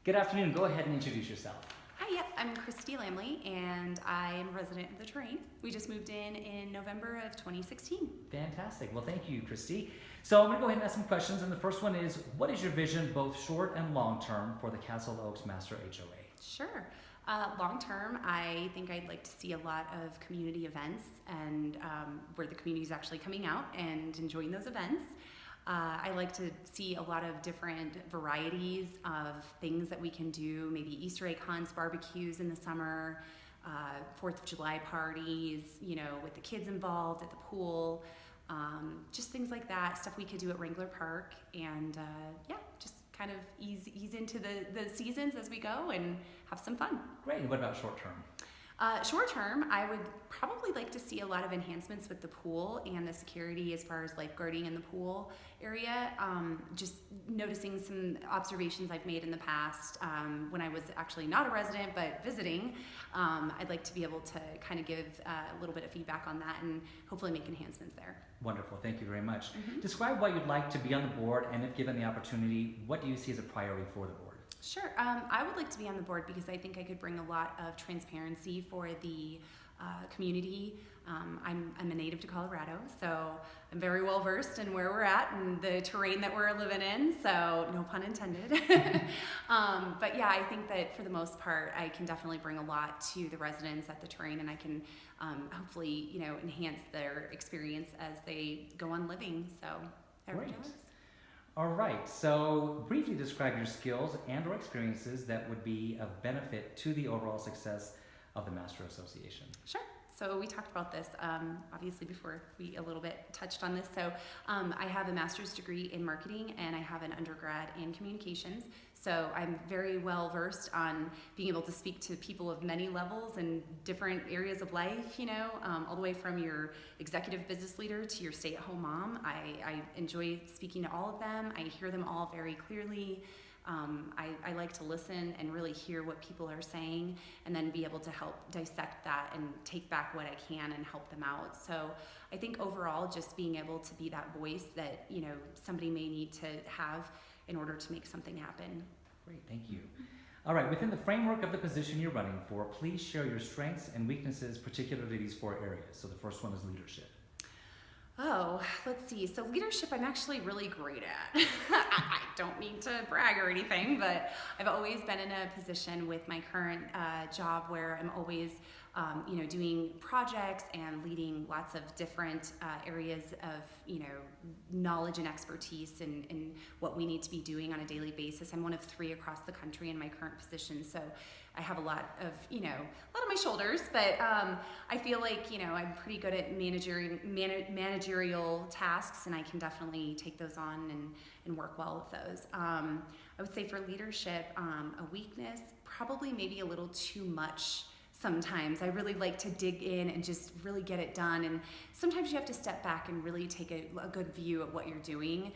Good afternoon. Go ahead and introduce yourself. Hi, yep, I'm Kristi Lamle, and I'm a resident of the terrain. We just moved in November of 2016. Fantastic. Well, thank you, Kristi. So I'm going to go ahead and ask some questions. And the first one is, what is your vision, both short and long term, for the Castle Oaks Master HOA? Sure. Long term, I think I'd like to see a lot of community events and where the community is actually coming out and enjoying those events. I like to see a lot of different varieties of things that we can do, maybe Easter egg hunts, barbecues in the summer, 4th of July parties, with the kids involved at the pool, just things like that, stuff we could do at Wrangler Park, and just kind of ease into the seasons as we go and have some fun. Great. And what about short term? Short term, I would probably like to see a lot of enhancements with the pool and the security as far as lifeguarding in the pool area. Just noticing some observations I've made in the past when I was actually not a resident but visiting. I'd like to be able to kind of give a little bit of feedback on that and hopefully make enhancements there. Wonderful. Thank you very much. Mm-hmm. Describe what you'd like to be on the board, and if given the opportunity, what do you see as a priority for the board? Sure. I would like to be on the board because I think I could bring a lot of transparency for the community. I'm a native to Colorado, so I'm very well versed in where we're at and the terrain that we're living in, so no pun intended. But yeah, I think that for the most part, I can definitely bring a lot to the residents at the terrain, and I can hopefully, enhance their experience as they go on living. So Great. All right, so briefly describe your skills and or experiences that would be of benefit to the overall success of the Master Association. Sure. So we talked about this, obviously, before we a little bit touched on this. So I have a master's degree in marketing and I have an undergrad in communications. So I'm very well versed on being able to speak to people of many levels and different areas of life, all the way from your executive business leader to your stay-at-home mom. I enjoy speaking to all of them. I hear them all very clearly. I like to listen and really hear what people are saying and then be able to help dissect that and take back what I can and help them out. So I think overall just being able to be that voice that, somebody may need to have in order to make something happen. Great, thank you. All right, within the framework of the position you're running for, please share your strengths and weaknesses, particularly these 4 areas. So the first one is leadership. Oh, let's see. So leadership, I'm actually really great at. I don't mean to brag or anything, but I've always been in a position with my current job where I'm always, doing projects and leading lots of different areas of, knowledge and expertise in what we need to be doing on a daily basis. I'm one of 3 across the country in my current position, so I have a lot of, a lot on my shoulders, but I feel like, I'm pretty good at managerial tasks, and I can definitely take those on and work well with those. I would say for leadership, a weakness, probably maybe a little too much sometimes. I really like to dig in and just really get it done, and sometimes you have to step back and really take a good view of what you're doing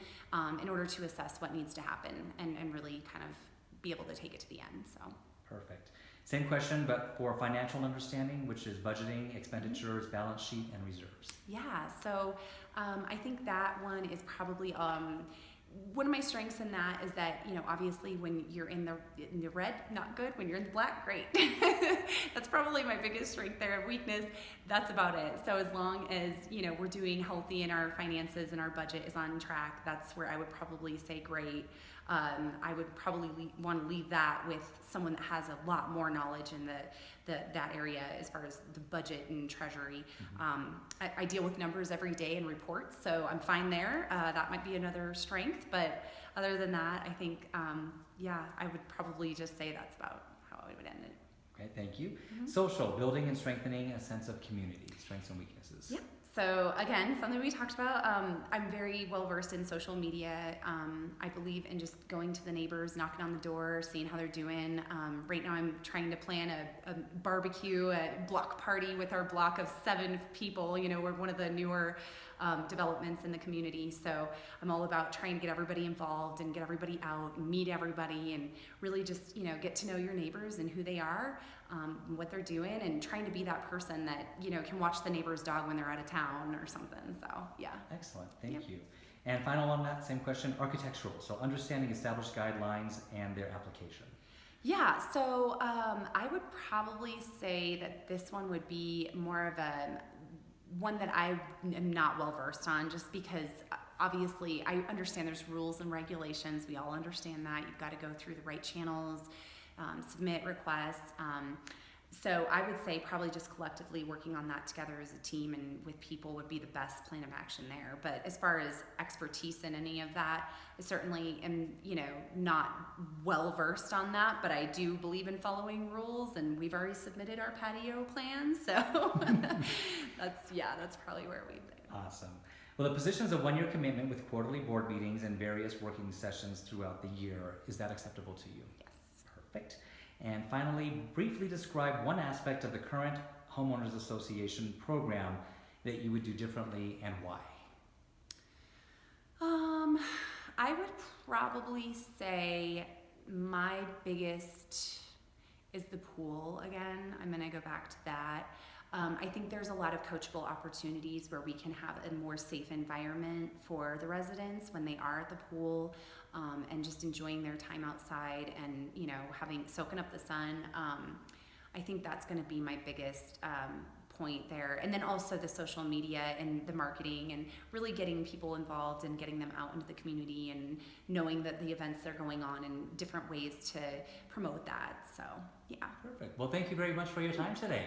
in order to assess what needs to happen and really kind of be able to take it to the end. So. Perfect. Same question, but for financial understanding, which is budgeting, expenditures, balance sheet, and reserves. Yeah, so I think that one is probably one of my strengths in that is that, obviously when you're in the red, not good. When you're in the black, great. That's probably my biggest strength there. Weakness, that's about it. So as long as, we're doing healthy and our finances and our budget is on track, that's where I would probably say great. I would probably want to leave that with someone that has a lot more knowledge in that area as far as the budget and treasury. Mm-hmm. I deal with numbers every day and reports, so I'm fine there. That might be another strength, but other than that, I think, I would probably just say that's about how I would end it. Okay, thank you. Mm-hmm. Social, building and strengthening a sense of community, strengths and weaknesses. Yeah. So again, something we talked about, I'm very well versed in social media. I believe in just going to the neighbors, knocking on the door, seeing how they're doing. Right now I'm trying to plan a barbecue, a block party with our block of 7 people. We're one of the newer developments in the community. So I'm all about trying to get everybody involved and get everybody out and meet everybody and really just, get to know your neighbors and who they are, what they're doing, and trying to be that person that, can watch the neighbor's dog when they're out of town or something. So, yeah. Excellent. Thank you. And final on that same question, architectural. So understanding established guidelines and their application. Yeah, so I would probably say that this one would be more of a one that I am not well versed on, just because obviously I understand there's rules and regulations. We all understand that you've got to go through the right channels, submit requests. So I would say probably just collectively working on that together as a team and with people would be the best plan of action there. But as far as expertise in any of that, I certainly am, not well versed on that, but I do believe in following rules, and we've already submitted our patio plan, so that's probably where we've been. Awesome. Well, the position is a 1-year commitment with quarterly board meetings and various working sessions throughout the year. Is that acceptable to you? Yes. Perfect. And finally, briefly describe one aspect of the current Homeowners Association program that you would do differently and why. I would probably say my biggest is the pool again. I'm going to go back to that. I think there's a lot of coachable opportunities where we can have a more safe environment for the residents when they are at the pool, and just enjoying their time outside and, soaking up the sun. I think that's going to be my biggest point there. And then also the social media and the marketing and really getting people involved and getting them out into the community and knowing that the events are going on and different ways to promote that. So, yeah. Perfect. Well, thank you very much for your time today.